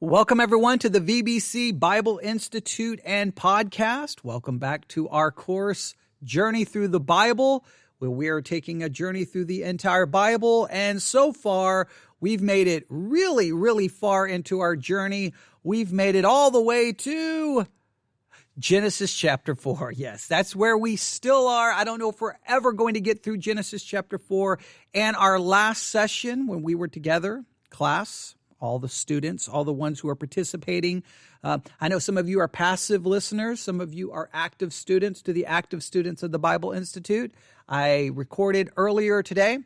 Welcome, everyone, to the VBC Bible Institute and podcast. Welcome back to our course, Journey Through the Bible, where we are taking a journey through the entire Bible. And so far, we've made it really far into our journey. We've made it all the way to Genesis chapter 4. Yes, that's where we still are. I don't know if we're ever going to get through Genesis chapter 4. And our last session, when we were together, class, all the students, all the ones who are participating. I know some of you are passive listeners. Some of you are active students. To the active students of the Bible Institute, I recorded earlier today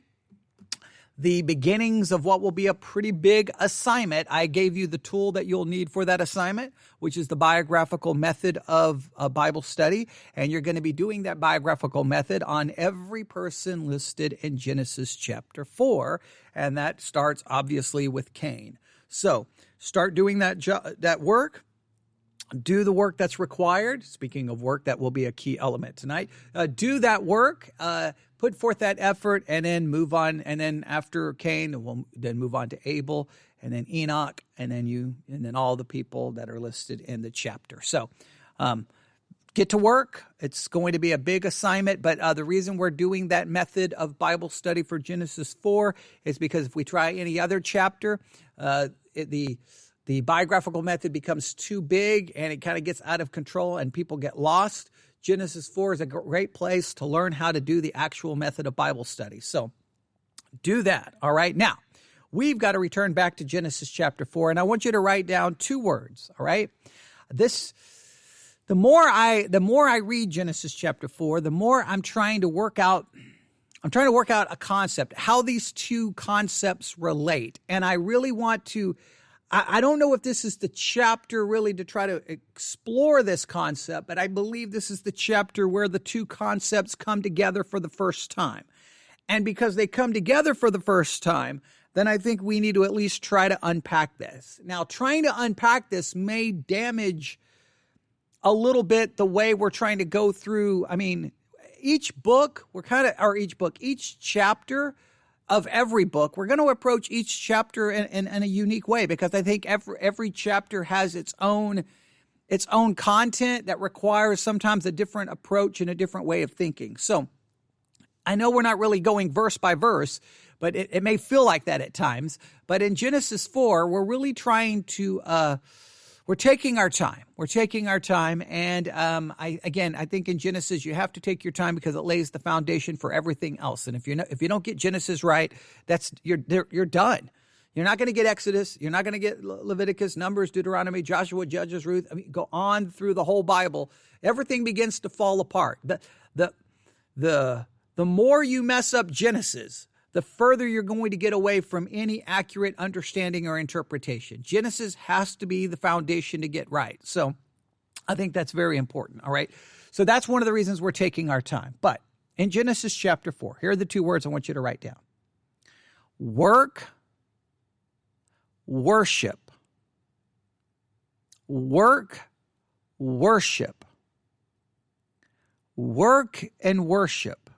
the beginnings of what will be a pretty big assignment. I gave you the tool that you'll need for that assignment, which is the biographical method of a Bible study. And you're going to be doing that biographical method on every person listed in Genesis chapter 4. And that starts obviously with Cain. So start doing that work. Do the work that's required. Speaking of work, that will be a key element tonight. Do that work, put forth that effort, and then move on. And then after Cain, we'll then move on to Abel, and then Enoch, and then all the people that are listed in the chapter. So get to work. It's going to be a big assignment, but the reason we're doing that method of Bible study for Genesis 4 is because if we try any other chapter, the biographical method becomes too big and it kind of gets out of control and people get lost. Genesis 4 is a great place to learn how to do the actual method of Bible study. So do that. All right. Now, we've got to return back to Genesis chapter 4, and I want you to write down two words. All right. The more I read Genesis chapter 4, the more I'm trying to work out a concept, how these two concepts relate. And I really want to, I don't know if this is the chapter really to try to explore this concept, but I believe this is the chapter where the two concepts come together for the first time. And because they come together for the first time, then I think we need to at least try to unpack this. Now, trying to unpack this may damage a little bit the way we're trying to go through. I mean, each chapter of every book, we're going to approach each chapter in a unique way, because I think every chapter has its own content that requires sometimes a different approach and a different way of thinking. So I know we're not really going verse by verse, but it may feel like that at times. But in Genesis 4, we're really trying to we're taking our time. And I think in Genesis, you have to take your time because it lays the foundation for everything else. And if you don't get Genesis right, you're done. You're not going to get Exodus. You're not going to get Leviticus, Numbers, Deuteronomy, Joshua, Judges, Ruth. I mean, go on through the whole Bible. Everything begins to fall apart. The more you mess up Genesis, the further you're going to get away from any accurate understanding or interpretation. Genesis has to be the foundation to get right. So I think that's very important, all right? So that's one of the reasons we're taking our time. But in Genesis chapter 4, here are the two words I want you to write down. Work, worship. Work, worship. Work and worship.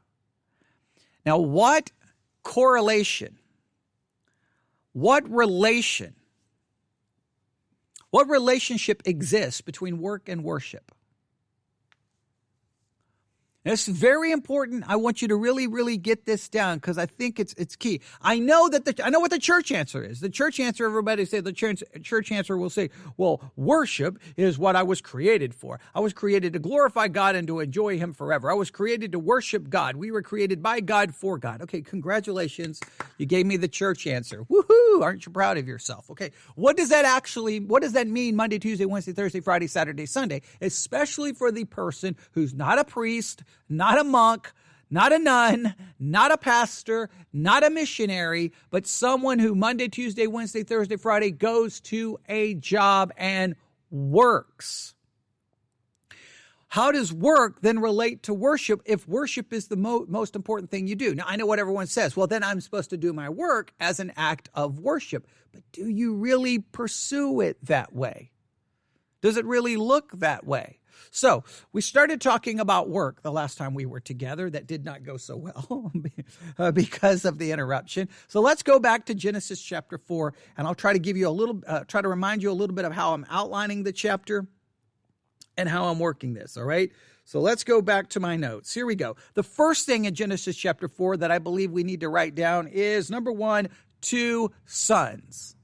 Now, what correlation, what relationship exists between work and worship? It's very important. I want you to really get this down because I think it's key. I know what the church answer is. The church answer, everybody say the church answer will say, well, worship is what I was created for. I was created to glorify God and to enjoy Him forever. I was created to worship God. We were created by God for God. Okay, congratulations. You gave me the church answer. Woohoo! Aren't you proud of yourself? Okay, what does that mean Monday, Tuesday, Wednesday, Thursday, Friday, Saturday, Sunday? Especially for the person who's not a priest, not a monk, not a nun, not a pastor, not a missionary, but someone who Monday, Tuesday, Wednesday, Thursday, Friday goes to a job and works. How does work then relate to worship if worship is the most important thing you do? Now, I know what everyone says. Well, then I'm supposed to do my work as an act of worship. But do you really pursue it that way? Does it really look that way? So we started talking about work the last time we were together. That did not go so well because of the interruption. So let's go back to Genesis chapter 4, and I'll try to give you try to remind you a little bit of how I'm outlining the chapter and how I'm working this. All right. So let's go back to my notes. Here we go. The first thing in Genesis chapter 4 that I believe we need to write down is number 1, 2 sons.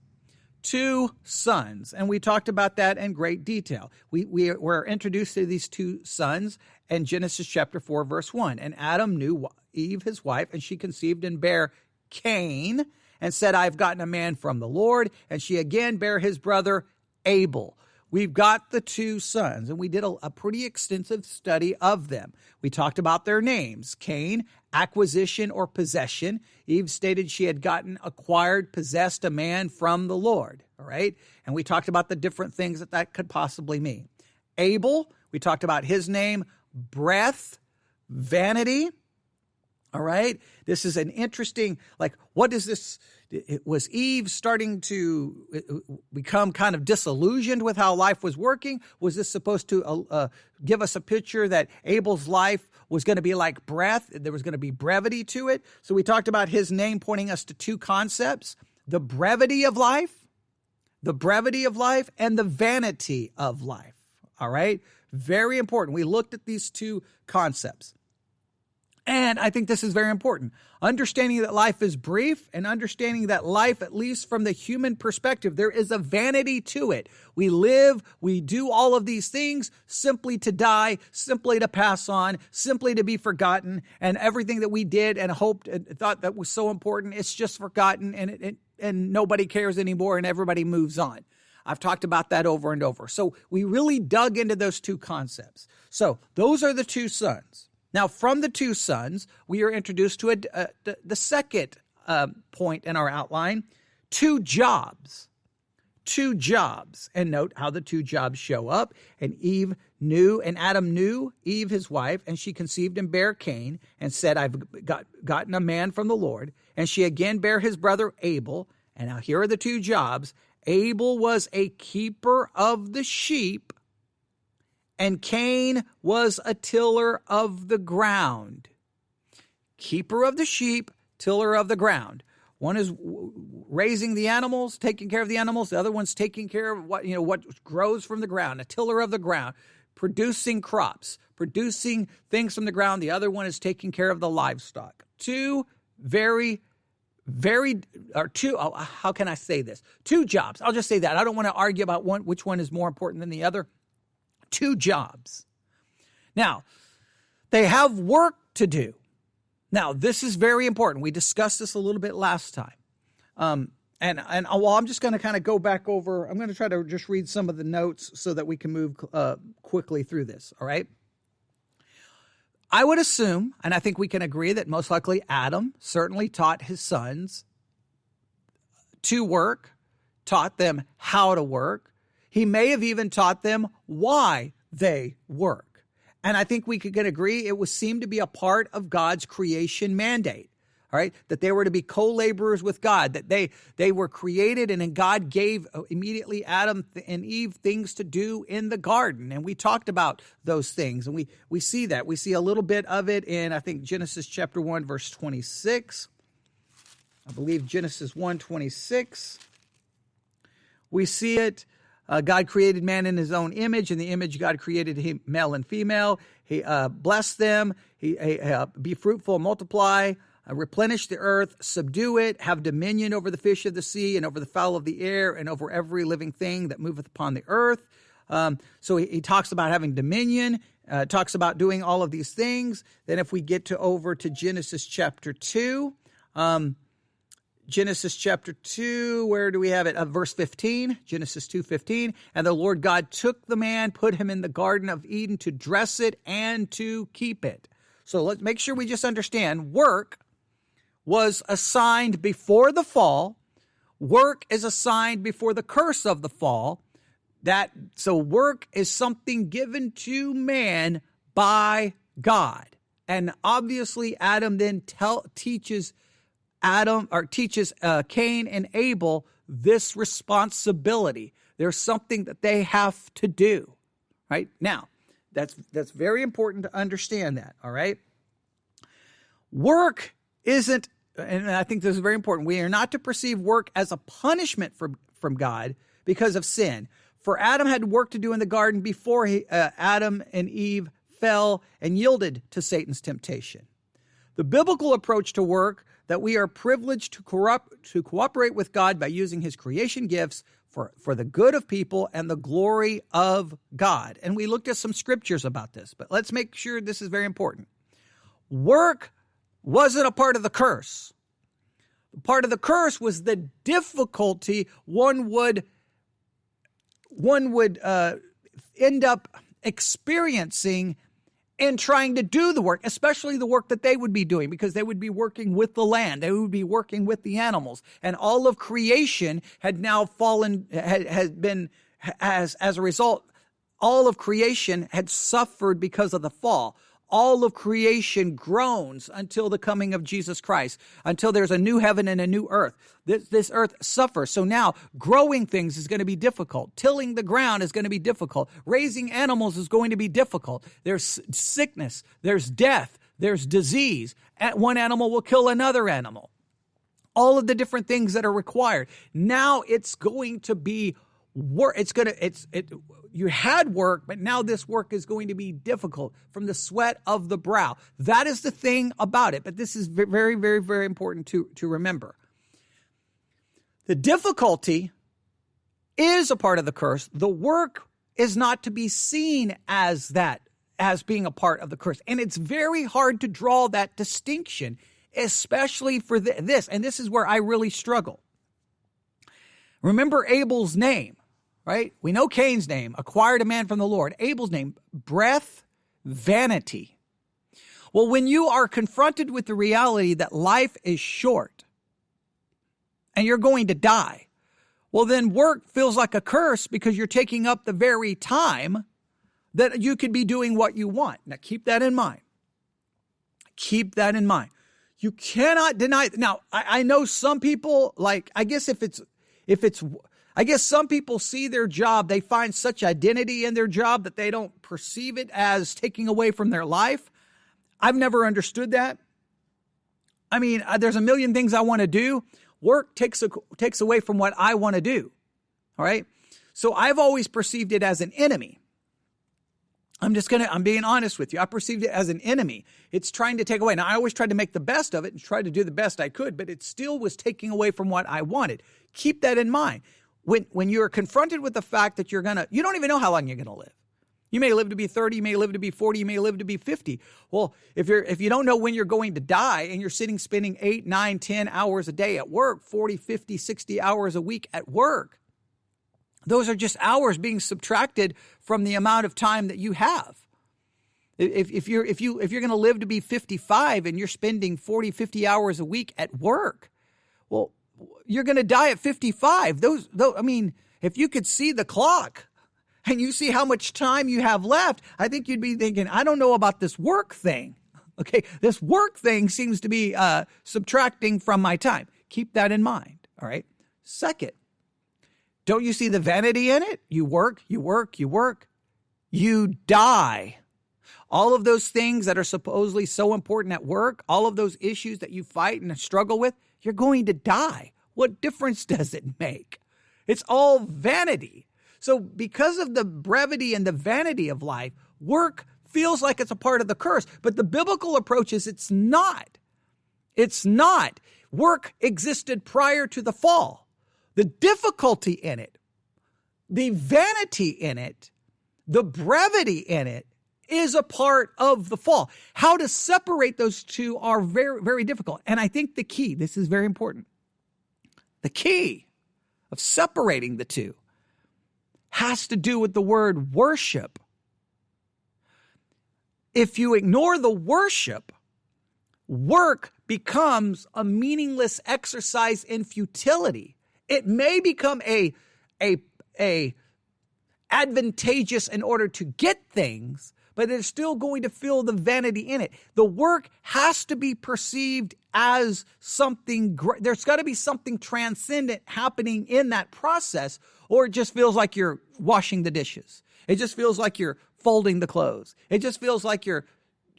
2 sons. And we talked about that in great detail. We were introduced to these 2 sons in Genesis chapter 4, verse 1. And Adam knew Eve, his wife, and she conceived and bare Cain and said, I've gotten a man from the Lord. And she again bare his brother Abel. We've got the 2 sons, and we did a pretty extensive study of them. We talked about their names. Cain, acquisition or possession. Eve stated she had possessed a man from the Lord, all right? And we talked about the different things that could possibly mean. Abel, we talked about his name, breath, vanity, all right? This is an interesting, what is this? Was Eve starting to become kind of disillusioned with how life was working? Was this supposed to give us a picture that Abel's life was going to be like breath? There was going to be brevity to it. So we talked about his name pointing us to 2 concepts: the brevity of life, and the vanity of life. All right? Very important. We looked at these 2 concepts. And I think this is very important. Understanding that life is brief and understanding that life, at least from the human perspective, there is a vanity to it. We live, we do all of these things simply to die, simply to pass on, simply to be forgotten. And everything that we did and hoped and thought that was so important, it's just forgotten and nobody cares anymore and everybody moves on. I've talked about that over and over. So we really dug into those 2 concepts. So those are the 2 sons. Now, from the 2 sons, we are introduced to the second point in our outline, 2 jobs. 2 jobs. And note how the 2 jobs show up. And Adam knew Eve, his wife, and she conceived and bare Cain and said, I've gotten a man from the Lord. And she again bare his brother Abel. And now here are the 2 jobs. Abel was a keeper of the sheep, and Cain was a tiller of the ground. Keeper of the sheep, tiller of the ground. One is raising the animals, taking care of the animals. The other one's taking care of what grows from the ground. A tiller of the ground, producing crops, producing things from the ground. The other one is taking care of the livestock. 2 how can I say this? 2 jobs. I'll just say that. I don't want to argue about which one is more important than the other. 2 jobs. Now, they have work to do. Now, this is very important. We discussed this a little bit last time. I'm just going to kind of go back over. I'm going to try to just read some of the notes so that we can move quickly through this. All right. I would assume, and I think we can agree, that most likely Adam certainly taught his sons to work, taught them how to work. He may have even taught them why they work. And I think we could agree it seemed to be a part of God's creation mandate, all right, that they were to be co-laborers with God, that they were created and then God gave immediately Adam and Eve things to do in the garden. And we talked about those things, and we see that. We see a little bit of it in, I think, Genesis chapter 1, verse 26. I believe Genesis 1:26. We see it. God created man in his own image. In the image, God created him, male and female. He blessed them. Be fruitful, multiply, replenish the earth, subdue it, have dominion over the fish of the sea and over the fowl of the air and over every living thing that moveth upon the earth. So he talks about having dominion, talks about doing all of these things. Then if we get over to Genesis chapter 2, Genesis chapter 2, where do we have it? Verse 15, Genesis 2:15. And the Lord God took the man, put him in the Garden of Eden to dress it and to keep it. So let's make sure we just understand work was assigned before the fall. Work is assigned before the curse of the fall. So work is something given to man by God. And obviously Adam then teaches Cain and Abel this responsibility. There's something that they have to do, right? Now, that's very important to understand that, all right? Work isn't, and I think this is very important, we are not to perceive work as a punishment from God because of sin. For Adam had work to do in the garden before Adam and Eve fell and yielded to Satan's temptation. The biblical approach to work, that we are privileged to cooperate with God by using his creation gifts for the good of people and the glory of God. And we looked at some scriptures about this, but let's make sure this is very important. Work wasn't a part of the curse. Part of the curse was the difficulty one would end up experiencing in trying to do the work, especially the work that they would be doing, because they would be working with the land. They would be working with the animals. And all of creation had now fallen, as a result, all of creation had suffered because of the fall. All of creation groans until the coming of Jesus Christ, until there's a new heaven and a new earth. This earth suffers. So now growing things is going to be difficult. Tilling the ground is going to be difficult. Raising animals is going to be difficult. There's sickness, there's death, there's disease. One animal will kill another animal. All of the different things that are required. Now it's going to be work. You had work, but now this work is going to be difficult from the sweat of the brow. That is the thing about it. But this is very, very, very important to remember. The difficulty is a part of the curse. The work is not to be seen as being a part of the curse. And it's very hard to draw that distinction, especially for this. And this is where I really struggle. Remember Abel's name. Right? We know Cain's name, acquired a man from the Lord. Abel's name, breath, vanity. Well, when you are confronted with the reality that life is short and you're going to die, well, then work feels like a curse because you're taking up the very time that you could be doing what you want. Now, keep that in mind. Keep that in mind. You cannot deny. Now, I know some people, I guess some people see their job, they find such identity in their job that they don't perceive it as taking away from their life. I've never understood that. I mean, there's a million things I want to do. Work takes away from what I want to do. All right. So I've always perceived it as an enemy. I'm being honest with you. I perceived it as an enemy. It's trying to take away. Now, I always tried to make the best of it and tried to do the best I could, but it still was taking away from what I wanted. Keep that in mind. When you're confronted with the fact that you don't even know how long you're going to live. You may live to be 30, you may live to be 40, you may live to be 50. Well, if you don't know when you're going to die and you're spending 8, 9, 10 hours a day at work, 40, 50, 60 hours a week at work, those are just hours being subtracted from the amount of time that you have. If you're going to live to be 55 and you're spending 40, 50 hours a week at work, well, you're going to die at 55. If you could see the clock and you see how much time you have left, I think you'd be thinking, I don't know about this work thing. Okay, this work thing seems to be subtracting from my time. Keep that in mind, all right? Second, don't you see the vanity in it? You work, you work, you work. You die. All of those things that are supposedly so important at work, all of those issues that you fight and struggle with, you're going to die. What difference does it make? It's all vanity. So because of the brevity and the vanity of life, work feels like it's a part of the curse. But the biblical approach is it's not. It's not. Work existed prior to the fall. The difficulty in it, the vanity in it, the brevity in it is a part of the fall. How to separate those two are very, very difficult. And I think the key, this is very important, the key of separating the two has to do with the word worship. If you ignore the worship, work becomes a meaningless exercise in futility. It may become a advantageous in order to get things, but it's still going to feel the vanity in it. The work has to be perceived as something great. There's got to be something transcendent happening in that process, or it just feels like you're washing the dishes. It just feels like you're folding the clothes. It just feels like you're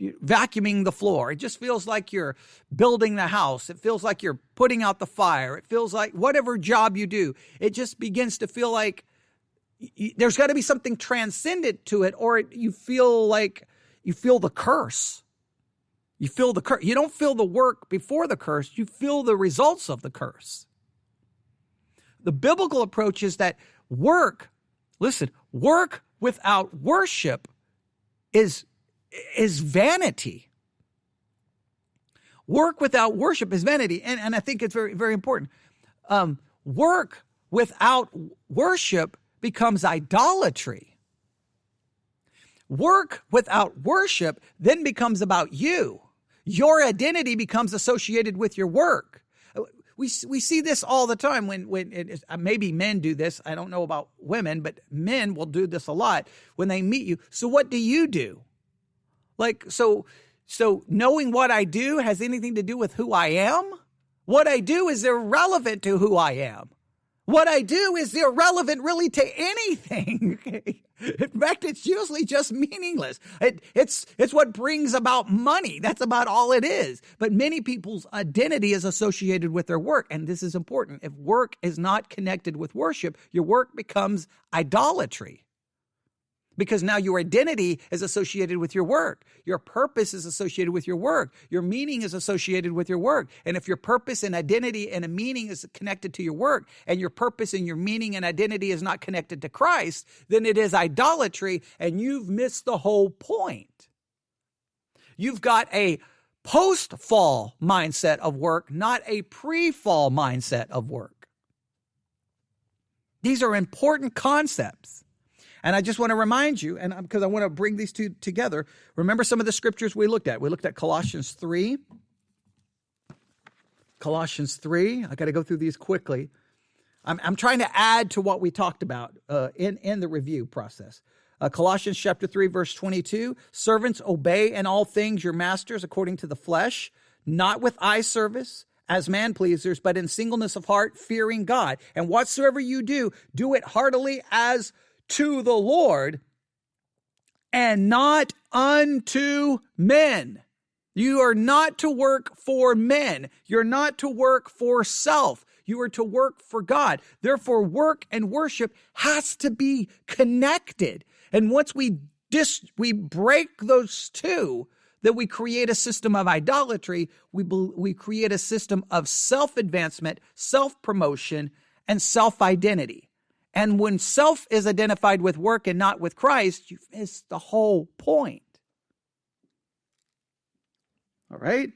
vacuuming the floor. It just feels like you're building the house. It feels like you're putting out the fire. It feels like whatever job you do, it just begins to feel like there's got to be something transcendent to it, or you feel like you feel the curse. You feel the curse. You don't feel the work before the curse. You feel the results of the curse. The biblical approach is that work without worship is vanity. Work without worship is vanity. And I think it's very, very important. Work without worship becomes idolatry. Work without worship then becomes about you. Your identity becomes associated with your work. We see this all the time when maybe men do this. I don't know about women, but men will do this a lot when they meet you. So what do you do? So knowing what I do has anything to do with who I am? What I do is irrelevant to who I am. What I do is irrelevant really to anything. In fact, it's usually just meaningless. It's what brings about money. That's about all it is. But many people's identity is associated with their work. And this is important. If work is not connected with worship, your work becomes idolatry. Because now your identity is associated with your work. Your purpose is associated with your work. Your meaning is associated with your work. And if your purpose and identity and a meaning is connected to your work, and your purpose and your meaning and identity is not connected to Christ, then it is idolatry, and you've missed the whole point. You've got a post-fall mindset of work, not a pre-fall mindset of work. These are important concepts. And I just want to remind you, and because I want to bring these two together, remember some of the scriptures we looked at. We looked at Colossians 3. Colossians 3. I got to go through these quickly. I'm trying to add to what we talked about in the review process. Colossians chapter 3, verse 22. Servants, obey in all things your masters according to the flesh, not with eye service, as man-pleasers, but in singleness of heart, fearing God. And whatsoever you do, do it heartily as to the Lord and not unto men. You are not to work for men. You're not to work for self. You are to work for God. Therefore, work and worship has to be connected. And once we break those two, that we create a system of idolatry, we create a system of self-advancement, self-promotion, and self-identity. And when self is identified with work and not with Christ, you've missed the whole point. All right?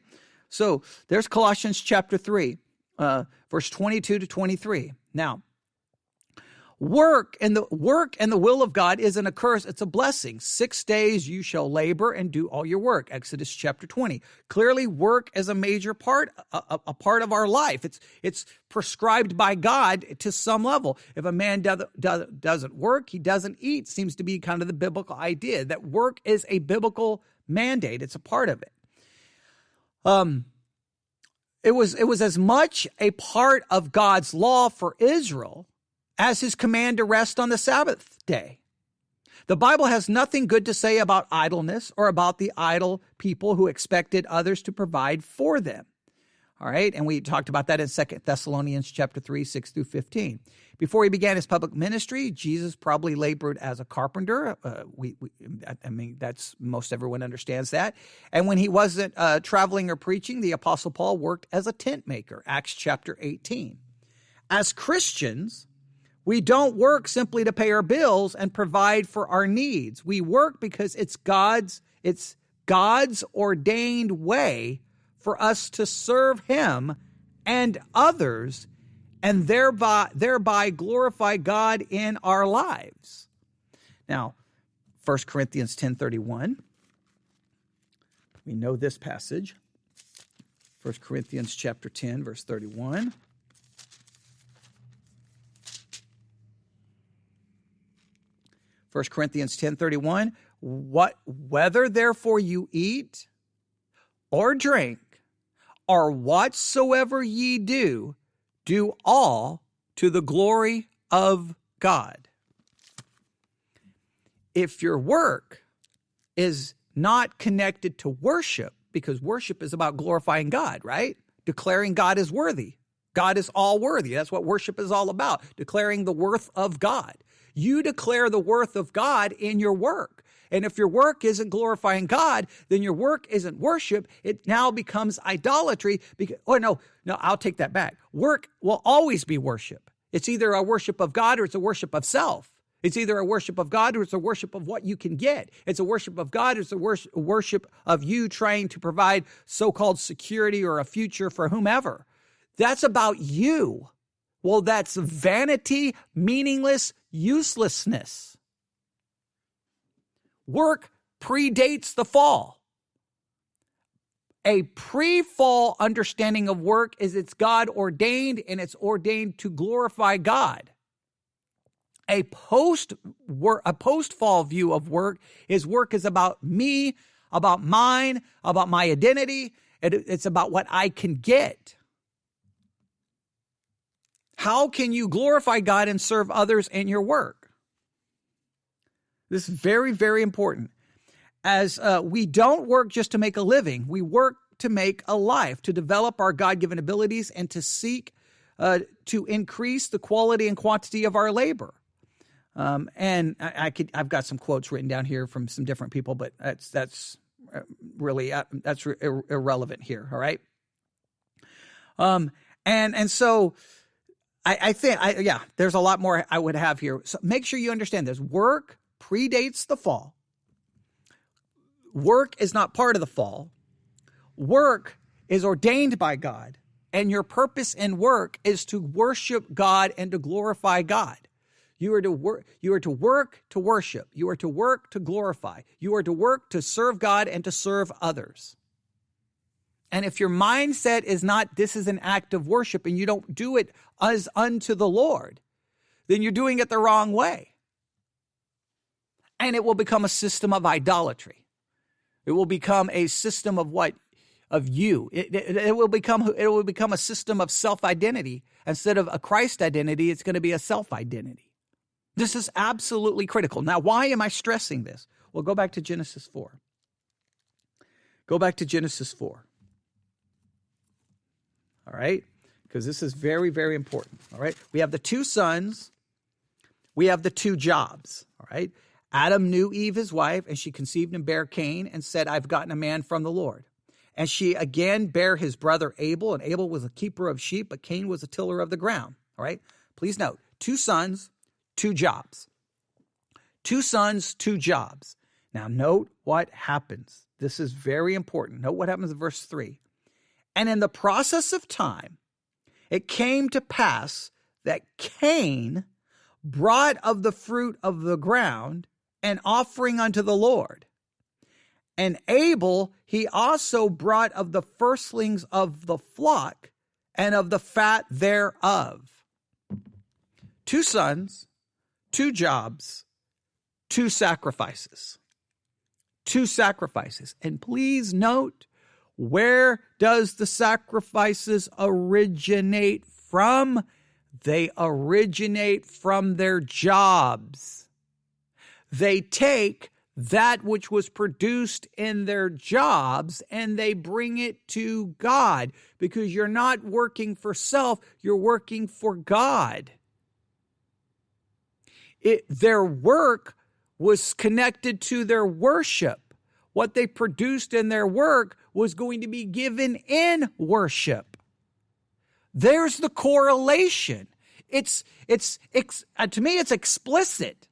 So there's Colossians chapter 3, verse 22 to 23. Now, work and the will of God isn't a curse, it's a blessing. 6 days you shall labor and do all your work. Exodus chapter 20. Clearly, work is a major part, a part of our life. It's prescribed by God to some level. If a man doesn't work, he doesn't eat. Seems to be kind of the biblical idea that work is a biblical mandate. It's a part of it. It was as much a part of God's law for Israel as his command to rest on the Sabbath day. The Bible has nothing good to say about idleness or about the idle people who expected others to provide for them. All right, and we talked about that in 2 Thessalonians chapter 3, 6 through 15. Before he began his public ministry, Jesus probably labored as a carpenter. I mean, that's most everyone understands that. And when he wasn't traveling or preaching, the Apostle Paul worked as a tent maker, Acts chapter 18. As Christians, we don't work simply to pay our bills and provide for our needs. We work because it's God's ordained way for us to serve him and others and thereby glorify God in our lives. Now, 1 Corinthians 10:31. We know this passage. 1 Corinthians chapter 10, verse 31. 1 Corinthians 10:31, whether therefore you eat or drink or whatsoever ye do, do all to the glory of God. If your work is not connected to worship, because worship is about glorifying God, right? Declaring God is worthy. God is all worthy. That's what worship is all about, declaring the worth of God. You declare the worth of God in your work. And if your work isn't glorifying God, then your work isn't worship. It now becomes idolatry. No, I'll take that back. Work will always be worship. It's either a worship of God or it's a worship of self. It's either a worship of God or it's a worship of what you can get. It's a worship of God or it's a worship of you trying to provide so-called security or a future for whomever. That's about you. Well, that's vanity, meaningless, uselessness. Work predates the fall. A pre-fall understanding of work is it's God ordained and it's ordained to glorify God. A post-fall view of work is about me, about mine, about my identity. It's about what I can get. How can you glorify God and serve others in your work? This is very, very important. As we don't work just to make a living, we work to make a life, to develop our God-given abilities and to seek to increase the quality and quantity of our labor. And I've got some quotes written down here from some different people, but that's really irrelevant here. All right. And so I think there's a lot more I would have here. So make sure you understand this. Work predates the fall. Work is not part of the fall. Work is ordained by God, and your purpose in work is to worship God and to glorify God. You are to work to worship. You are to work to glorify. You are to work to serve God and to serve others. And if your mindset is not, this is an act of worship, and you don't do it as unto the Lord, then you're doing it the wrong way. And it will become a system of idolatry. It will become a system of you. It will become a system of self-identity. Instead of a Christ identity, it's going to be a self-identity. This is absolutely critical. Now, why am I stressing this? Well, go back to Genesis 4. Go back to Genesis 4. All right? Because this is very, very important. All right? We have the two sons. We have the two jobs. All right? Adam knew Eve, his wife, and she conceived and bare Cain and said, I've gotten a man from the Lord. And she again bare his brother Abel, and Abel was a keeper of sheep, but Cain was a tiller of the ground. All right? Please note, two sons, two jobs. Two sons, two jobs. Now note what happens. This is very important. Note what happens in verse 3. And in the process of time, it came to pass that Cain brought of the fruit of the ground an offering unto the Lord. And Abel he also brought of the firstlings of the flock and of the fat thereof. Two sons, two jobs, two sacrifices. Two sacrifices. And please note, where does the sacrifices originate from? They originate from their jobs. They take that which was produced in their jobs and they bring it to God, because you're not working for self, you're working for God. Their work was connected to their worship. What they produced in their work was going to be given in worship. There's the correlation. It's to me, it's explicit.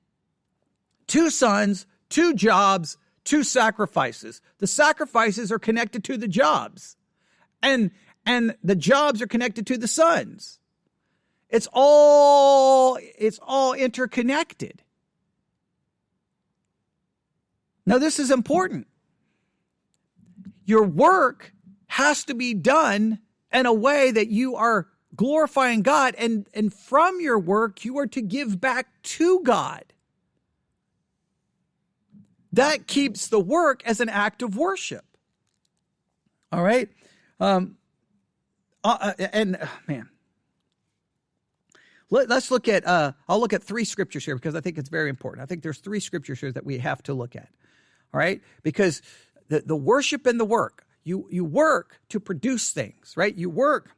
Two sons, two jobs, two sacrifices. The sacrifices are connected to the jobs, and the jobs are connected to the sons. It's all interconnected. Now, this is important. Your work has to be done in a way that you are glorifying God, and from your work, you are to give back to God. that keeps the work as an act of worship. All right? Man, let's look at, I'll look at 3 scriptures here because I think it's very important. I think there's 3 scriptures here that we have to look at. All right? Because the worship and the work, you work to produce things, right? You work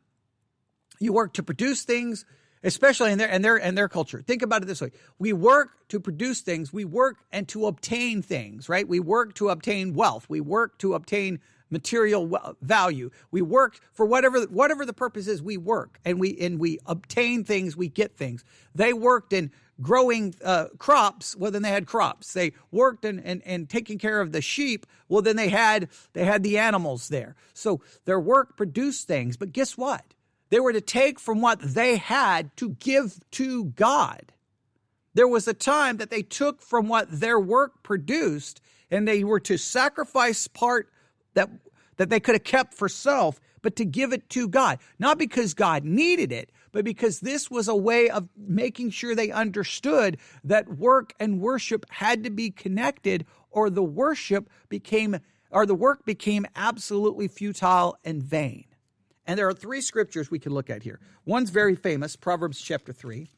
to produce things, especially in their culture. Think about it this way. We work to produce things. We work and to obtain things, right? We work to obtain wealth. We work to obtain material value. We work for whatever the purpose is. We work and we obtain things. We get things. They worked in growing crops. Well, then they had crops. They worked and taking care of the sheep. Well, then they had the animals there. So their work produced things. But guess what? They were to take from what they had to give to God. There was a time that they took from what their work produced, and they were to sacrifice part that they could have kept for self, but to give it to God. Not because God needed it, but because this was a way of making sure they understood that work and worship had to be connected, or the work became absolutely futile and vain. And there are 3 scriptures we can look at here. One's very famous, Proverbs chapter 3.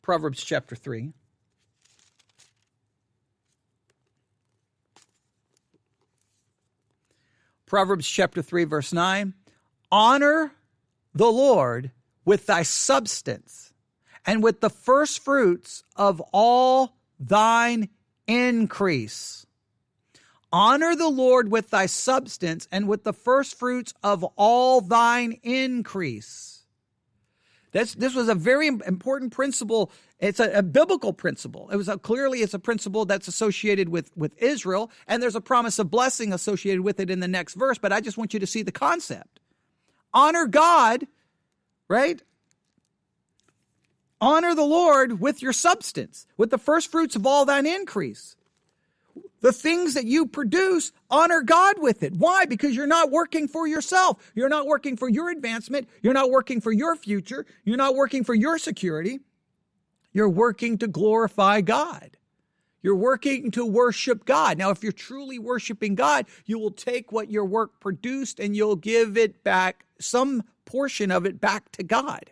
Proverbs chapter 3. Proverbs chapter 3, verse 9. Honor the Lord with thy substance and with the first fruits of all thine increase. Honor the Lord with thy substance and with the first fruits of all thine increase. This was a very important principle. It's a biblical principle. Clearly it's a principle that's associated with Israel, and there's a promise of blessing associated with it in the next verse, but I just want you to see the concept. Honor God, right? Honor the Lord with your substance, with the first fruits of all thine increase. The things that you produce, honor God with it. Why? Because you're not working for yourself. You're not working for your advancement. You're not working for your future. You're not working for your security. You're working to glorify God. You're working to worship God. Now, if you're truly worshiping God, you will take what your work produced and you'll give it back, some portion of it back to God,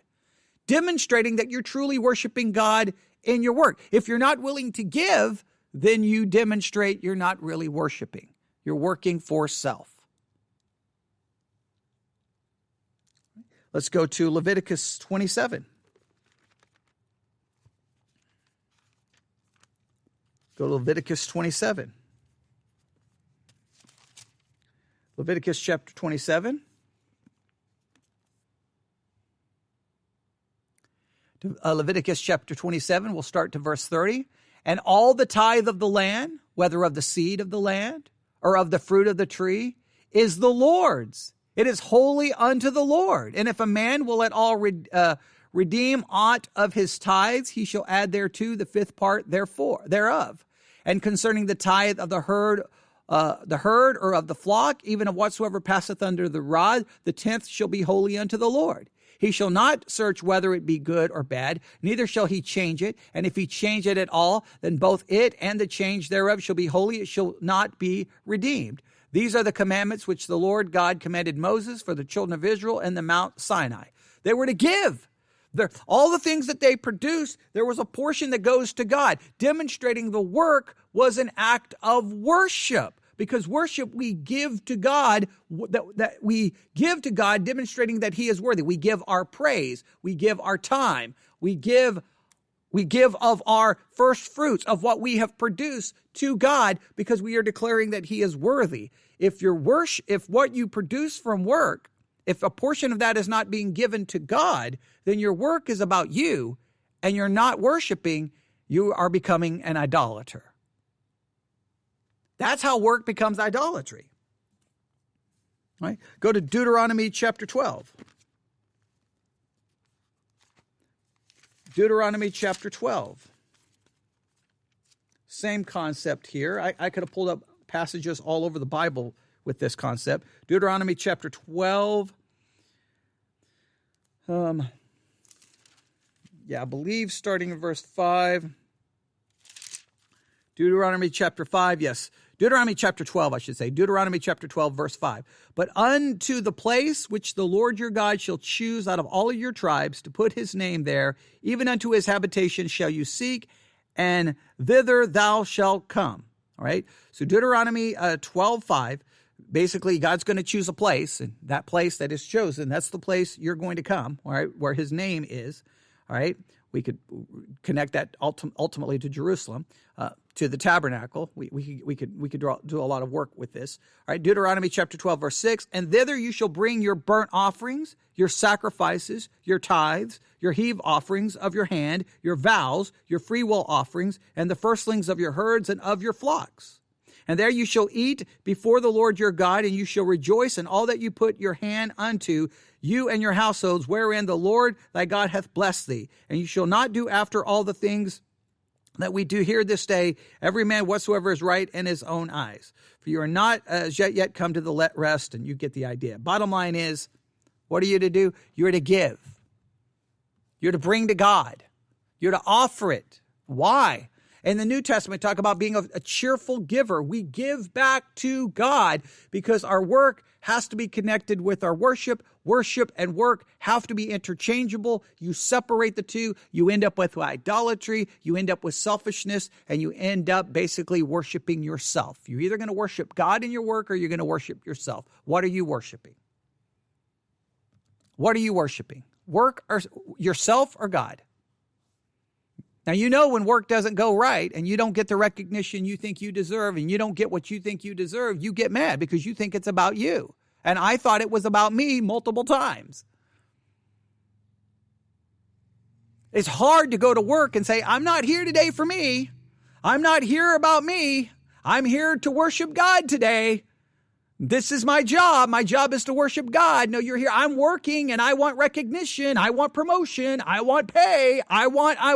demonstrating that you're truly worshiping God in your work. If you're not willing to give, then you demonstrate you're not really worshiping. You're working for self. Let's go to Leviticus 27. Go to Leviticus 27. Leviticus chapter 27. Leviticus chapter 27, we'll start to verse 30. And all the tithe of the land, whether of the seed of the land or of the fruit of the tree, is the Lord's. It is holy unto the Lord. And if a man will at all redeem aught of his tithes, he shall add thereto the 5th part thereof. And concerning the tithe of the herd or of the flock, even of whatsoever passeth under the rod, the 10th shall be holy unto the Lord. He shall not search whether it be good or bad, neither shall he change it. And if he change it at all, then both it and the change thereof shall be holy. It shall not be redeemed. These are the commandments which the Lord God commanded Moses for the children of Israel in the Mount Sinai. They were to give. All the things that they produced, there was a portion that goes to God, demonstrating the work was an act of worship. Because worship we give to God, that we give to God, demonstrating that he is worthy. We give our praise. We give our time. We give of our first fruits of what we have produced to God, because we are declaring that he is worthy. If what you produce from work, if a portion of that is not being given to God, then your work is about you and you're not worshiping. You are becoming an idolater. That's how work becomes idolatry. Right? Go to Deuteronomy chapter 12. Deuteronomy chapter 12. Same concept here. I could have pulled up passages all over the Bible with this concept. Deuteronomy chapter 12. I believe starting in verse 5. Deuteronomy chapter 5, yes. Deuteronomy chapter 12, I should say. Deuteronomy chapter 12, verse 5. But unto the place which the Lord your God shall choose out of all of your tribes to put his name there, even unto his habitation shall you seek, and thither thou shalt come. All right. So Deuteronomy 12, 5. Basically, God's going to choose a place, and that place that is chosen, that's the place you're going to come, all right, where his name is, all right? We could connect that ultimately to Jerusalem, to the tabernacle. We could do a lot of work with this. All right, Deuteronomy chapter 12, verse 6, and thither you shall bring your burnt offerings, your sacrifices, your tithes, your heave offerings of your hand, your vows, your freewill offerings, and the firstlings of your herds and of your flocks. And there you shall eat before the Lord your God, and you shall rejoice in all that you put your hand unto, you and your households, wherein the Lord thy God hath blessed thee. And you shall not do after all the things that we do here this day, every man whatsoever is right in his own eyes. For you are not as yet come to the rest, and you get the idea. Bottom line is, what are you to do? You're to give. You're to bring to God. You're to offer it. Why? In the New Testament, talk about being a cheerful giver. We give back to God because our work has to be connected with our worship. Worship and work have to be interchangeable. You separate the two, you end up with idolatry, you end up with selfishness, and you end up basically worshiping yourself. You're either going to worship God in your work or you're going to worship yourself. What are you worshiping? What are you worshiping? Work or yourself or God? Now, you know when work doesn't go right and you don't get the recognition you think you deserve and you don't get what you think you deserve, you get mad because you think it's about you. And I thought it was about me multiple times. It's hard to go to work and say, I'm not here today for me. I'm not here about me. I'm here to worship God today. This is my job. My job is to worship God. No, you're here. I'm working and I want recognition. I want promotion. I want pay. I want. I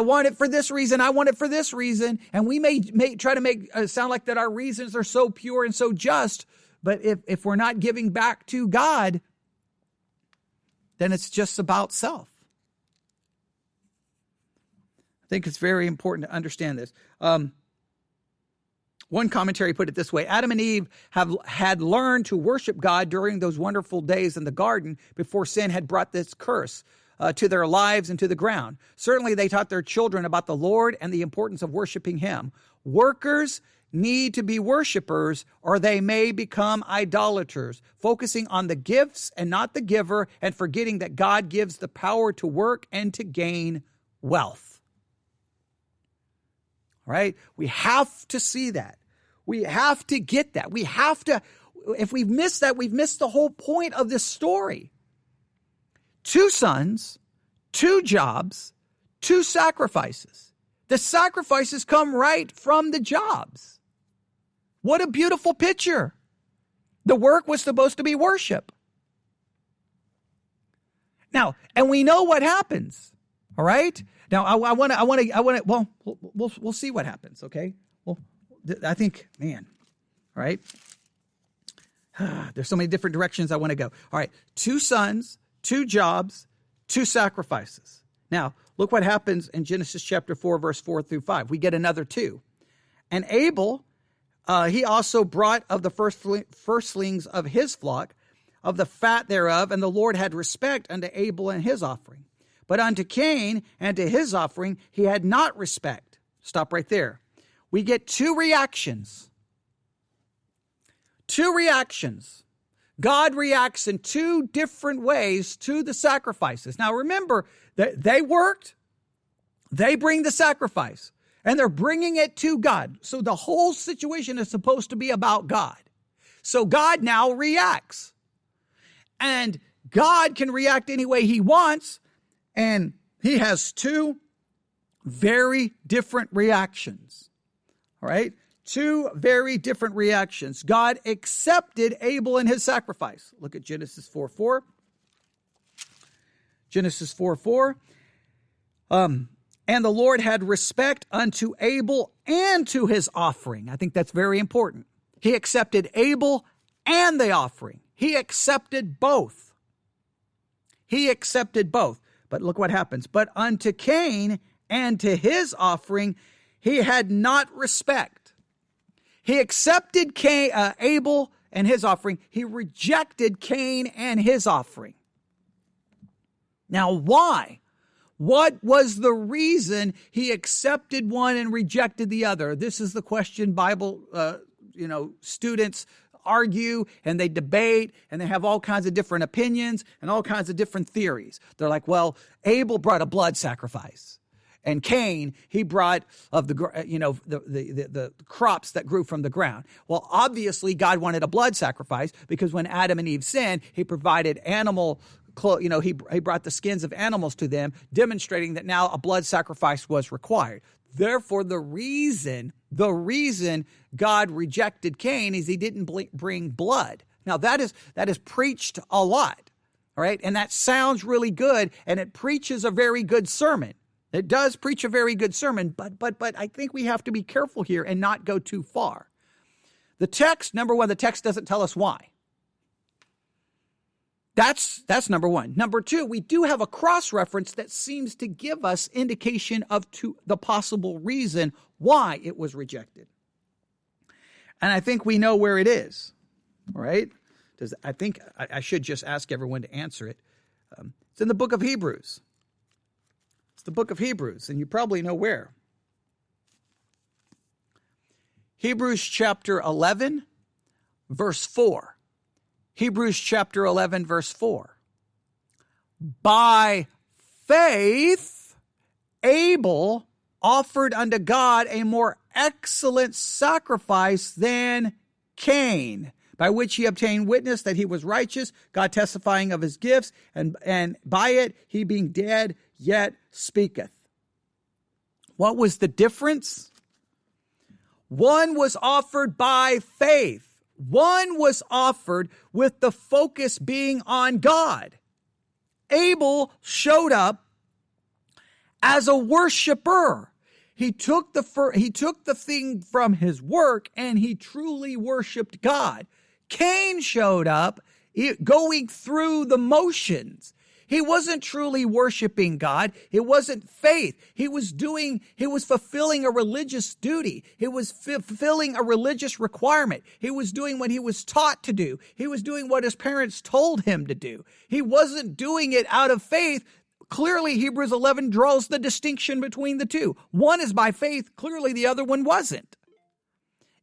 want it for this reason. I want it for this reason. And we may try to make sound like that our reasons are so pure and so just. But if we're not giving back to God, then it's just about self. I think it's very important to understand this. One commentary put it this way: Adam and Eve had learned to worship God during those wonderful days in the garden before sin had brought this curse to their lives and to the ground. Certainly, they taught their children about the Lord and the importance of worshiping him. Workers need to be worshipers or they may become idolaters, focusing on the gifts and not the giver and forgetting that God gives the power to work and to gain wealth. Right? We have to see that. We have to get that. We have to, if we've missed that, we've missed the whole point of this story. 2 sons, 2 jobs, 2 sacrifices. The sacrifices come right from the jobs. What a beautiful picture. The work was supposed to be worship. Now, and we know what happens. All right? Now, I want to, well, we'll see what happens, okay? Well, I think, man, all right? There's so many different directions I want to go. All right, 2 sons, 2 jobs, 2 sacrifices. Now, look what happens in Genesis chapter 4, verse 4 through 5. We get another 2. And Abel, he also brought of the firstlings of his flock, of the fat thereof, and the Lord had respect unto Abel and his offering. But unto Cain and to his offering, he had not respect. Stop right there. We get 2 reactions. 2 reactions. God reacts in 2 different ways to the sacrifices. Now remember that they worked, they bring the sacrifice, and they're bringing it to God. So the whole situation is supposed to be about God. So God now reacts. And God can react any way he wants. And he has 2 very different reactions. All right? 2 very different reactions. God accepted Abel and his sacrifice. Look at Genesis 4:4. Genesis 4:4. And the Lord had respect unto Abel and to his offering. I think that's very important. He accepted Abel and the offering. He accepted both. He accepted both. But look what happens. But unto Cain and to his offering he had not respect. He accepted Abel and his offering. He rejected Cain and his offering. Now, why? What was the reason he accepted one and rejected the other? This is the question Bible, students argue and they debate and they have all kinds of different opinions and all kinds of different theories. They're like, well, Abel brought a blood sacrifice. And Cain, he brought of the crops that grew from the ground. Well, obviously, God wanted a blood sacrifice because when Adam and Eve sinned, he provided he brought the skins of animals to them, demonstrating that now a blood sacrifice was required. Therefore, the reason God rejected Cain is he didn't bring blood. Now, that is preached a lot, all right? And that sounds really good, and it preaches a very good sermon. It does preach a very good sermon, but I think we have to be careful here and not go too far. The text, number one, the text doesn't tell us why. That's number one. Number two, we do have a cross-reference that seems to give us indication of the possible reason why it was rejected. And I think we know where it is, all right? I think I should just ask everyone to answer it. It's in the book of Hebrews. It's the book of Hebrews, and you probably know where. Hebrews chapter 11, verse 4. Hebrews chapter 11, verse 4. By faith, Abel offered unto God a more excellent sacrifice than Cain, by which he obtained witness that he was righteous, God testifying of his gifts, and by it he being dead yet speaketh. What was the difference? One was offered by faith. One was offered with the focus being on God. Abel showed up as a worshiper. He took the thing from his work and he truly worshiped God. Cain showed up going through the motions. He wasn't truly worshiping God. It wasn't faith. He was fulfilling a religious duty. He was fulfilling a religious requirement. He was doing what he was taught to do. He was doing what his parents told him to do. He wasn't doing it out of faith. Clearly, Hebrews 11 draws the distinction between the two. One is by faith. Clearly, the other one wasn't.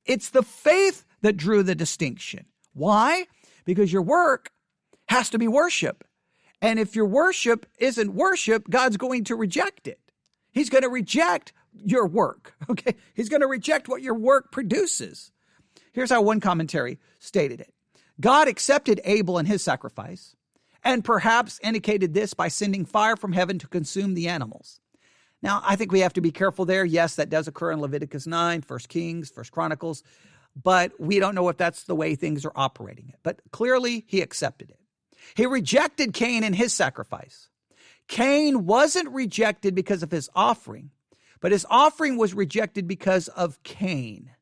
It's the faith that drew the distinction. Why? Because your work has to be worship. And if your worship isn't worship, God's going to reject it. He's going to reject your work, okay? He's going to reject what your work produces. Here's how one commentary stated it. God accepted Abel and his sacrifice, and perhaps indicated this by sending fire from heaven to consume the animals. Now, I think we have to be careful there. Yes, that does occur in Leviticus 9, 1 Kings, 1 Chronicles, but we don't know if that's the way things are operating. But clearly, he accepted it. He rejected Cain and his sacrifice. Cain wasn't rejected because of his offering, but his offering was rejected because of Cain.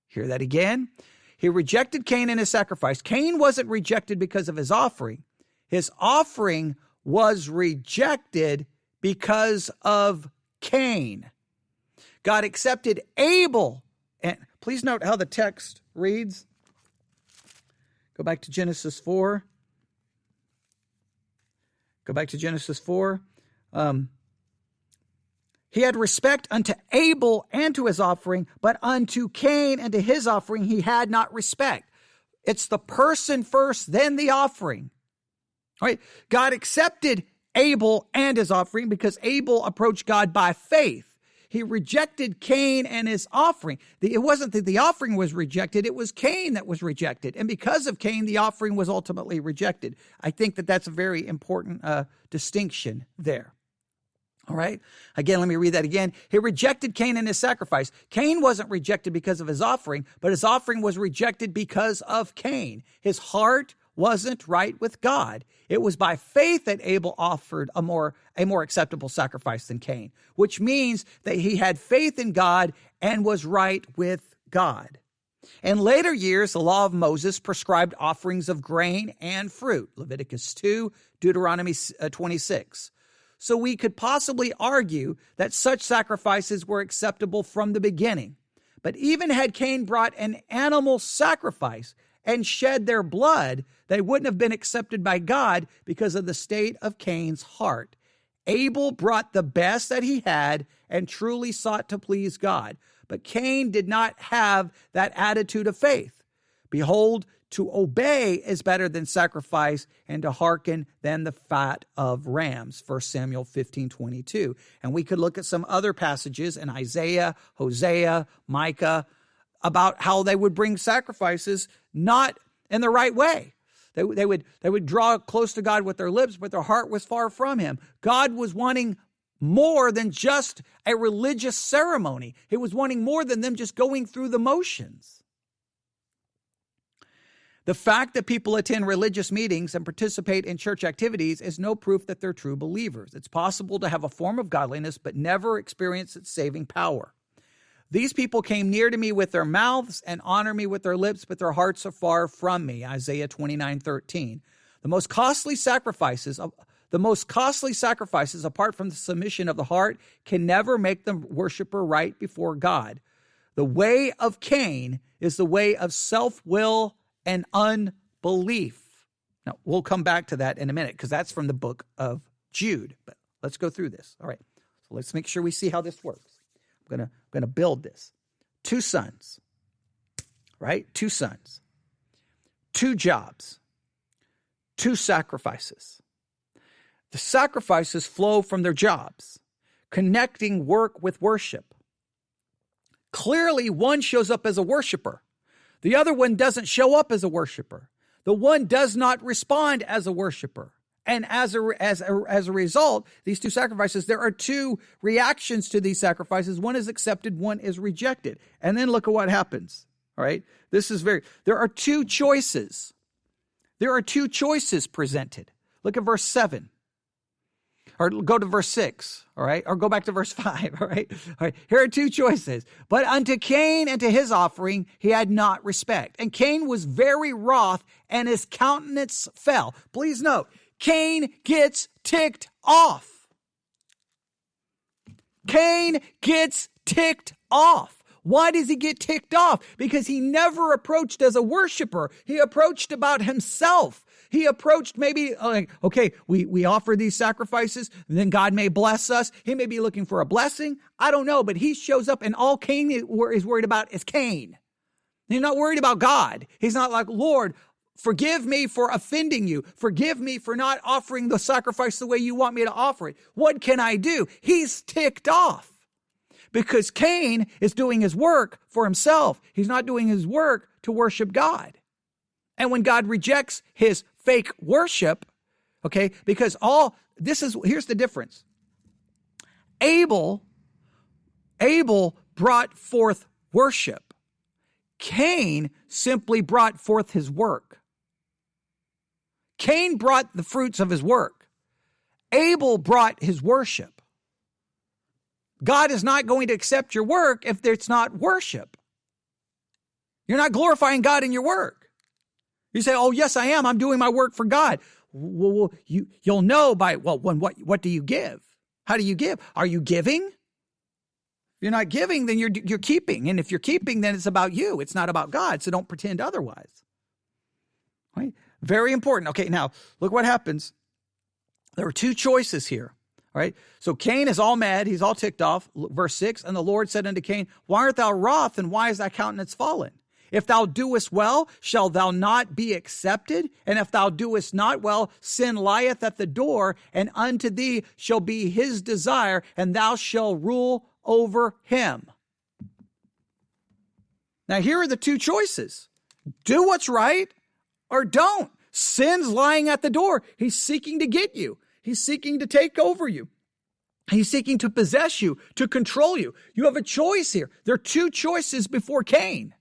Hear that again? He rejected Cain and his sacrifice. Cain wasn't rejected because of his offering. His offering was rejected because of Cain. God accepted Abel. And please note how the text reads. Go back to Genesis 4. Go back to Genesis 4. He had respect unto Abel and to his offering, but unto Cain and to his offering he had not respect. It's the person first, then the offering. All right. God accepted Abel and his offering because Abel approached God by faith. He rejected Cain and his offering. It wasn't that the offering was rejected, it was Cain that was rejected. And because of Cain, the offering was ultimately rejected. I think that that's a very important distinction there. All right. Again, let me read that again. He rejected Cain and his sacrifice. Cain wasn't rejected because of his offering, but his offering was rejected because of Cain. His heart wasn't right with God. It was by faith that Abel offered a more acceptable sacrifice than Cain, which means that he had faith in God and was right with God. In later years, the law of Moses prescribed offerings of grain and fruit, Leviticus 2, Deuteronomy 26. so we could possibly argue that such sacrifices were acceptable from the beginning. But even had Cain brought an animal sacrifice and shed their blood, they wouldn't have been accepted by God because of the state of Cain's heart. Abel brought the best that he had and truly sought to please God. But Cain did not have that attitude of faith. Behold, to obey is better than sacrifice, and to hearken than the fat of rams. 1 Samuel 15:22. And we could look at some other passages in Isaiah, Hosea, Micah, about how they would bring sacrifices not in the right way. They would draw close to God with their lips, but their heart was far from him. God was wanting more than just a religious ceremony. He was wanting more than them just going through the motions. The fact that people attend religious meetings and participate in church activities is no proof that they're true believers. It's possible to have a form of godliness but never experience its saving power. These people came near to me with their mouths and honor me with their lips, but their hearts are far from me. Isaiah 29:13. The most costly sacrifices, apart from the submission of the heart, can never make the worshiper right before God. The way of Cain is the way of self-will and unbelief. Now, we'll come back to that in a minute because that's from the book of Jude. But let's go through this. All right. So let's make sure we see how this works. I'm going to build this. 2 sons, right? 2 sons, 2 jobs, 2 sacrifices. The sacrifices flow from their jobs, connecting work with worship. Clearly, one shows up as a worshiper. The other one doesn't show up as a worshiper. The one does not respond as a worshiper. And as a result, these 2 sacrifices, there are 2 reactions to these sacrifices. One is accepted, one is rejected. And then look at what happens. All right. There are 2 choices. There are 2 choices presented. Look at verse 7. Or go to verse 6, all right? Or go back to verse 5, all right? All right, here are 2 choices. But unto Cain and to his offering he had not respect. And Cain was very wroth, and his countenance fell. Please note, Cain gets ticked off. Cain gets ticked off. Why does he get ticked off? Because he never approached as a worshiper. He approached about himself. He approached maybe like, okay, we offer these sacrifices, and then God may bless us. He may be looking for a blessing. I don't know, but he shows up, and all Cain is worried about is Cain. He's not worried about God. He's not like, Lord, forgive me for offending you. Forgive me for not offering the sacrifice the way you want me to offer it. What can I do? He's ticked off because Cain is doing his work for himself. He's not doing his work to worship God. And when God rejects his fake worship, okay, because here's the difference. Abel brought forth worship. Cain simply brought forth his work. Cain brought the fruits of his work. Abel brought his worship. God is not going to accept your work if it's not worship. You're not glorifying God in your work. You say, oh, yes, I am. I'm doing my work for God. Well, you'll know by, what do you give? How do you give? Are you giving? If you're not giving, then you're keeping. And if you're keeping, then it's about you. It's not about God. So don't pretend otherwise. Right? Very important. Okay, now look what happens. There are 2 choices here. All right. So Cain is all mad. He's all ticked off. Verse 6, and the Lord said unto Cain, why art thou wroth, and why is thy countenance fallen? If thou doest well, shall thou not be accepted? And if thou doest not well, sin lieth at the door, and unto thee shall be his desire, and thou shalt rule over him. Now, here are the 2 choices. Do what's right or don't. Sin's lying at the door. He's seeking to get you. He's seeking to take over you. He's seeking to possess you, to control you. You have a choice here. There are 2 choices before Cain.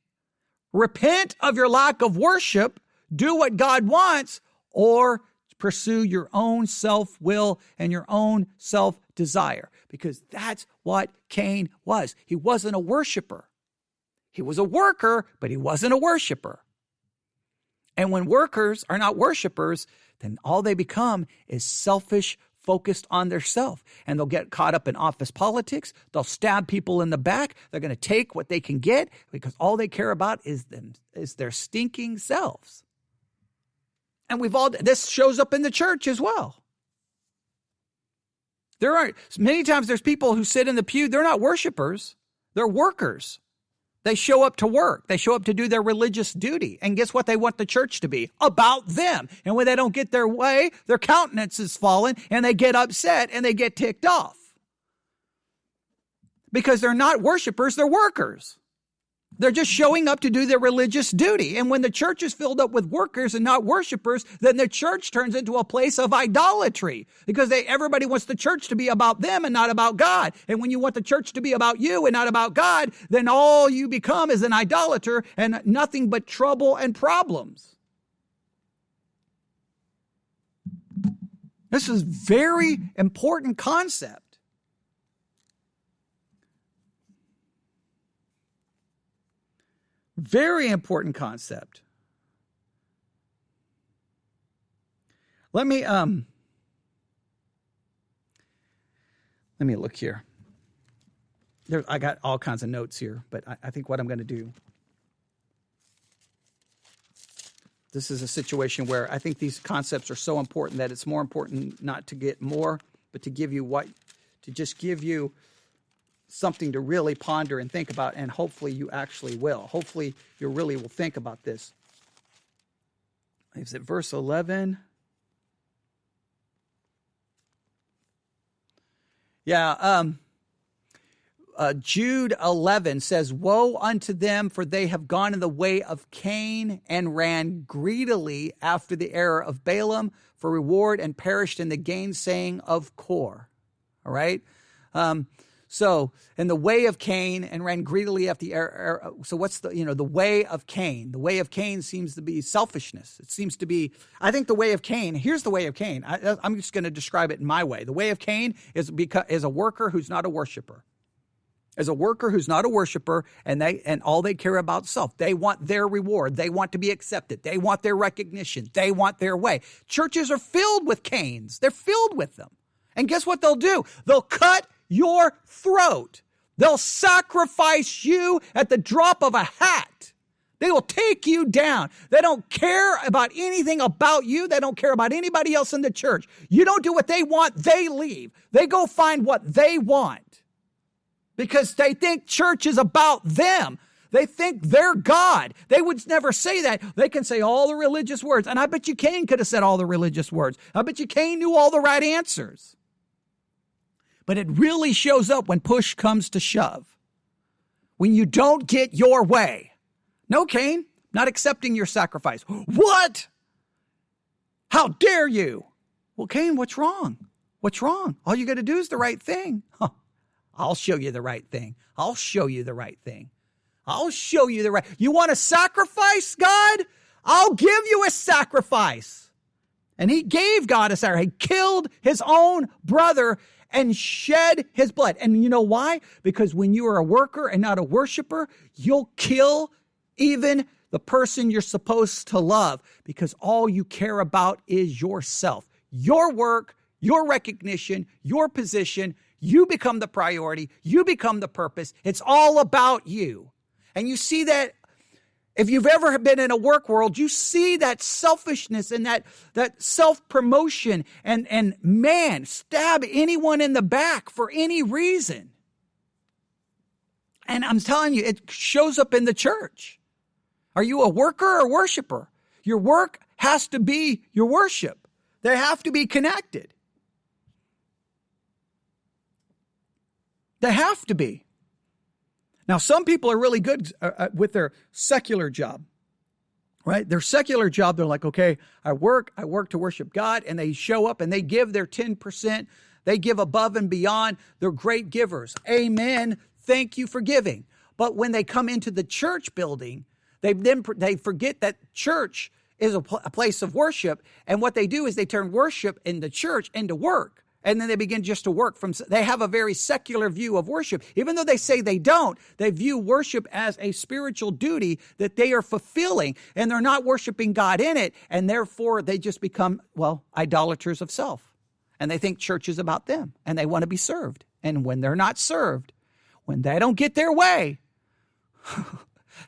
Repent of your lack of worship, do what God wants, or pursue your own self-will and your own self-desire. Because that's what Cain was. He wasn't a worshiper. He was a worker, but he wasn't a worshiper. And when workers are not worshipers, then all they become is selfish focused on their self, and they'll get caught up in office politics. They'll stab people in the back. They're going to take what they can get because all they care about is their stinking selves. And this shows up in the church as well. Many times there's people who sit in the pew. They're not worshipers. They're workers. They show up to work. They show up to do their religious duty. And guess what they want the church to be? About them. And when they don't get their way, their countenance is fallen and they get upset and they get ticked off. Because they're not worshipers, they're workers. They're just showing up to do their religious duty. And when the church is filled up with workers and not worshipers, then the church turns into a place of idolatry because everybody wants the church to be about them and not about God. And when you want the church to be about you and not about God, then all you become is an idolater and nothing but trouble and problems. This is a very important concept. Very important concept. Let me look here. I got all kinds of notes here, but I think what I'm going to do. This is a situation where I think these concepts are so important that it's more important not to get more, but to give you just give you something to really ponder and think about, and hopefully you actually will. Hopefully you really will think about this. Is it verse 11? Yeah, Jude 11 says, "Woe unto them, for they have gone in the way of Cain and ran greedily after the error of Balaam for reward and perished in the gainsaying of Kor." All right? So, in the way of Cain and ran greedily after the error. So what's the way of Cain? The way of Cain seems to be selfishness. It seems to be, I think the way of Cain, here's the way of Cain. I'm just going to describe it in my way. The way of Cain is a worker who's not a worshiper. As a worker who's not a worshiper, and all they care about self. They want their reward. They want to be accepted. They want their recognition. They want their way. Churches are filled with Cains. They're filled with them. And guess what they'll do? They'll cut your throat. They'll sacrifice you at the drop of a hat. They will take you down. They don't care about anything about you. They don't care about anybody else in the church. You don't do what they want, they leave. They go find what they want because they think church is about them. They think they're God. They would never say that. They can say all the religious words. And I bet you Cain could have said all the religious words. I bet you Cain knew all the right answers. But it really shows up when push comes to shove. When you don't get your way. No, Cain, not accepting your sacrifice. What? How dare you? Well, Cain, what's wrong? What's wrong? All you got to do is the right thing. Huh. I'll show you the right thing. I'll show you the right thing. I'll show you the right. You want a sacrifice, God? I'll give you a sacrifice. And he gave God a sacrifice. He killed his own brother and shed his blood. And you know why? Because when you are a worker and not a worshiper, you'll kill even the person you're supposed to love because all you care about is yourself, your work, your recognition, your position. You become the priority. You become the purpose. It's all about you. And you see that if you've ever been in a work world, you see that selfishness and that self-promotion and man, stab anyone in the back for any reason. And I'm telling you, it shows up in the church. Are you a worker or a worshiper? Your work has to be your worship. They have to be connected. They have to be. Now, some people are really good with their secular job, right? Their secular job, they're like, okay, I work to worship God, and they show up and they give their 10%. They give above and beyond. They're great givers. Amen. Thank you for giving. But when they come into the church building, they forget that church is a place of worship. And what they do is they turn worship in the church into work. And then they begin just to work they have a very secular view of worship. Even though they say they don't, they view worship as a spiritual duty that they are fulfilling, and they're not worshiping God in it. And therefore they just become, idolaters of self. and they think church is about them, and they want to be served. And when they're not served, when they don't get their way,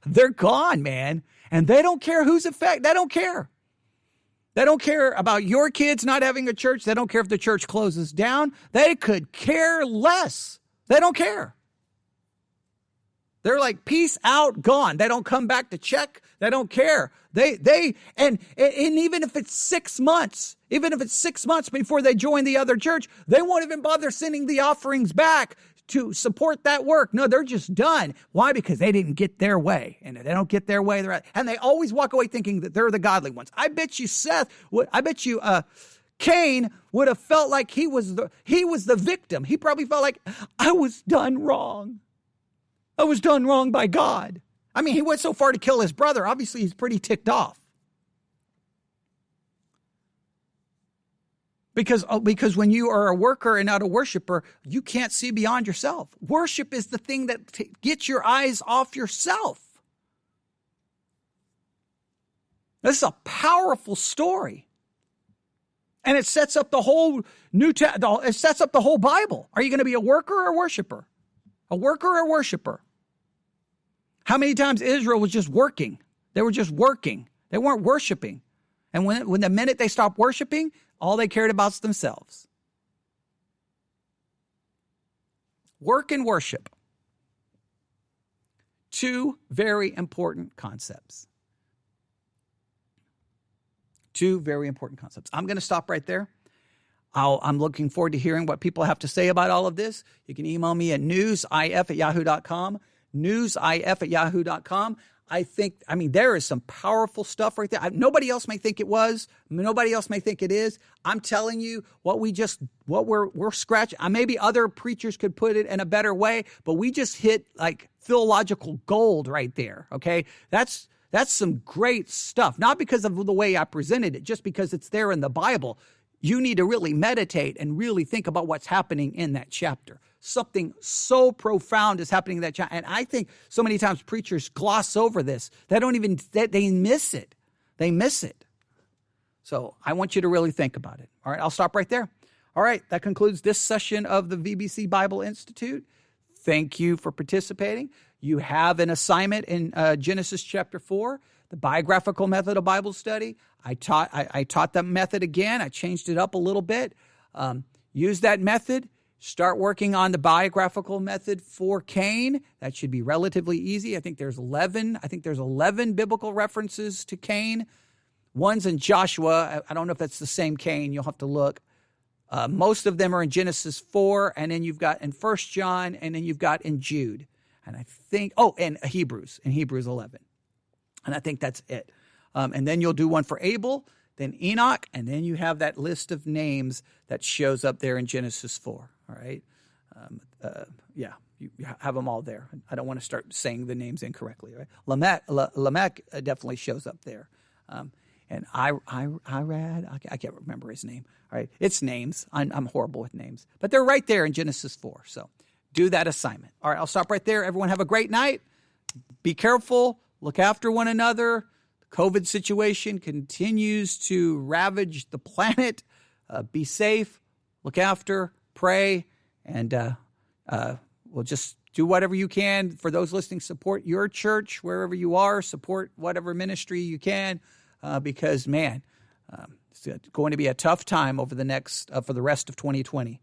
they're gone, man. And they don't care who's affected. They don't care. They don't care about your kids not having a church. They don't care if the church closes down. They could care less. They don't care. They're like, peace out, gone. They don't come back to check. They don't care. And even if it's 6 months, before they join the other church, they won't even bother sending the offerings back to support that work. No, they're just done. Why? Because they didn't get their way. And if they don't get their way, and they always walk away thinking that they're the godly ones. I bet you Cain would have felt like he was the victim. He probably felt like, I was done wrong. I was done wrong by God. I mean, he went so far to kill his brother. Obviously, he's pretty ticked off. Because when you are a worker and not a worshiper, you can't see beyond yourself. Worship is the thing that gets your eyes off yourself. This is a powerful story. And it sets up the whole it sets up the whole Bible. Are you going to be a worker or a worshiper? A worker or a worshiper? How many times Israel was just working? They were just working. They weren't worshiping. And when the minute they stopped worshiping, all they cared about is themselves. Work and worship. Two very important concepts. Two very important concepts. I'm going to stop right there. I'm looking forward to hearing what people have to say about all of this. You can email me at newsif@yahoo.com. newsif@yahoo.com. I mean, there is some powerful stuff right there. Nobody else may think it was. Nobody else may think it is. I'm telling you what we're scratching. Maybe other preachers could put it in a better way, but we just hit like theological gold right there. Okay. That's some great stuff. Not because of the way I presented it, just because it's there in the Bible. You need to really meditate and really think about what's happening in that chapter. Something so profound is happening in that chapter. And I think so many times preachers gloss over this. They miss it. They miss it. So I want you to really think about it. All right, I'll stop right there. All right, that concludes this session of the VBC Bible Institute. Thank you for participating. You have an assignment in Genesis chapter 4, the biographical method of Bible study. I taught that method again. I changed it up a little bit. Use that method. Start working on the biographical method for Cain. That should be relatively easy. I think there's 11 biblical references to Cain. One's in Joshua. I don't know if that's the same Cain. You'll have to look. Most of them are in Genesis 4, and then you've got in 1 John, and then you've got in Jude. And I think, and Hebrews 11. And I think that's it. And then you'll do one for Abel, then Enoch, and then you have that list of names that shows up there in Genesis 4. All right. You have them all there. I don't want to start saying the names incorrectly. Right? Lamech definitely shows up there. And Irad, I can't remember his name. All right. It's names. I'm horrible with names. But they're right there in Genesis 4. So do that assignment. All right. I'll stop right there. Everyone have a great night. Be careful. Look after one another. The COVID situation continues to ravage the planet. Be safe. Look after. Pray, and we'll just do whatever you can. For those listening, support your church wherever you are. Support whatever ministry you can, because, man, it's going to be a tough time over the next for the rest of 2020.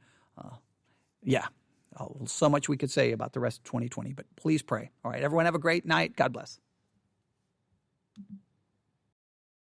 So much we could say about the rest of 2020, but please pray. All right, everyone have a great night. God bless.